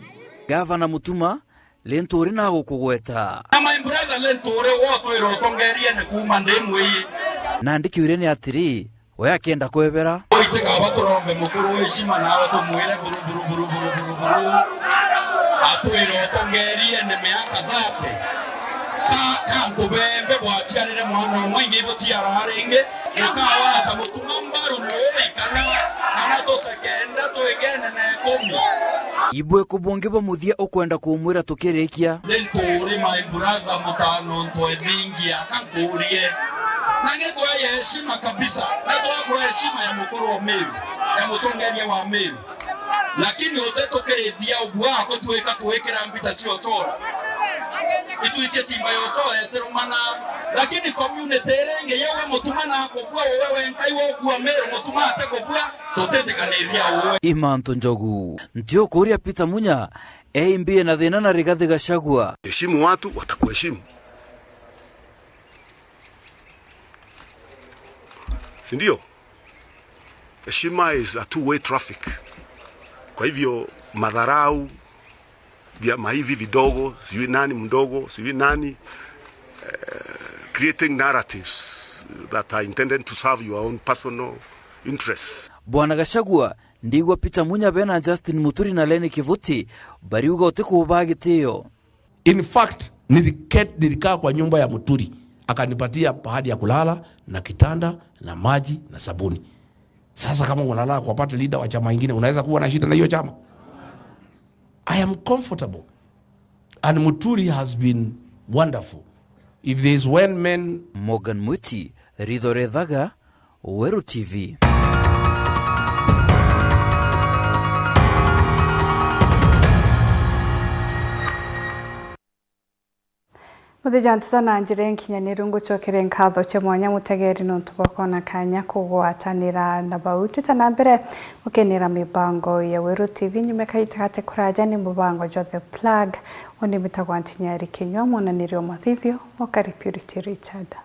Gavana Mutuma lentore na gukugweta. My brother lentore woto irotongeria ne kuma ndemwe. Nandiki urene atiri we akienda kwebera. Oiteka abaturombe mukuru weshima na abatumwire buru. Atu irotongeria ne miaka 30. Kanto bembe bwachiarire mwana mwingi bochiara haringe. Ukawa ata Mutuma mbaru lowe kana totakenda tuegene ne komi. Ibwe kubonge bamuthia ukwenda kumwira tukirikia. Lentore my brother mutano nto edingia kankurie. Nange kwa heshima kabisa. Natoa kwa heshima ya mukuru wa Meru, ya mutongeria wa Meru. Lakini utetokerethia ubwako tuwekera mbita sio tora. Itu iche simba yotora eterumana. Lakini community renge yewe Mutuma na kokwa wewe nkai wo kwa Meru Mutuma atekopwa totetekanethia wewe. Imanto Njogu. Ntio kuria Peter Munya mbie na thina na Rigathi Gachagua. Heshimu watu watakuheshimu. Sindio? Heshima is a two-way traffic. Kwa hivyo madharau vya maivi vidogo, sijui nani mdogo, sijui nani, creating narratives that are intended to serve your own personal interests. Bwana Gachagua ndigwa Peter Munya bena Justin Muturi na Leni Kivuti bariuga utikubagitio. In fact, nilikaa kwa nyumba ya Muturi akanipatia pahali ya kulala na kitanda na maji na sabuni. Sasa kama unalala kwa party leader wa chama kingine unaweza kuwa na shida na hiyo chama? I am comfortable And Muturi has been wonderful. If there is one man... Morgan Muti, Ridhore Dhaga, Weru TV. Muthijantu sana njire nkinyaniro ngucokere nkatho cha mwanya mutegeri no tubakona kanya kugwatanira na bautu tanambere mukenera mibango ya Weru TV nyume kaitagate kuraja ni mubango jo The Plug oni mitagwantinyari kinywa monanirio mathithio okari Purity Richard.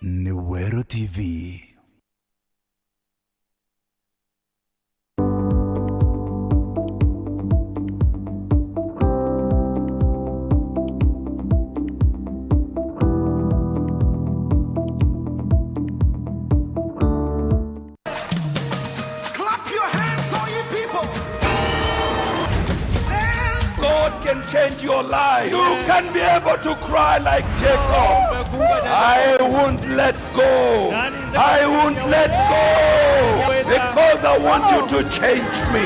Ni Weru TV. Clap your hands, all you people. God can change your life. You can be able to cry like Jacob. I won't let go. I won't let go. Because I want you to change me.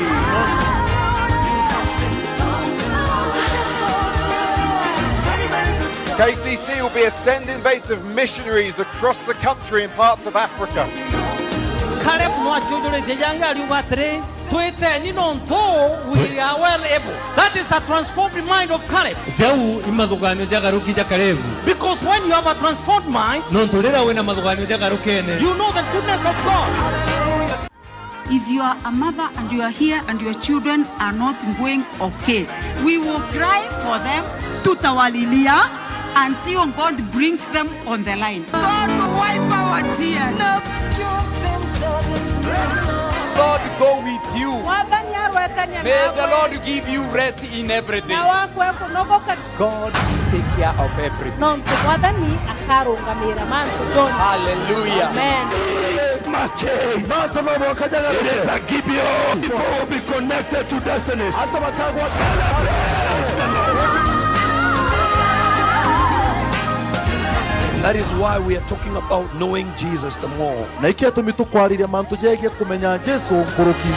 KCC will be sending base of missionaries across the country in parts of Africa. We are well able. That is the transformed mind of Caleb. Because when you have a transformed mind, you know the goodness of God. If you are a mother and you are here and your children are not going okay, we will cry for them, tutawalilia, until God brings them on the line. God will wipe our tears. Lord go with you. May the Lord give you rest in everything. God take care of everything. Hallelujah. Amen. It must change. It is a Gibeon. People will be connected to destinies. That is why we are talking about knowing Jesus the more. Na ikia tumitukwarire mantu jege kumenya Jesu nkuruki.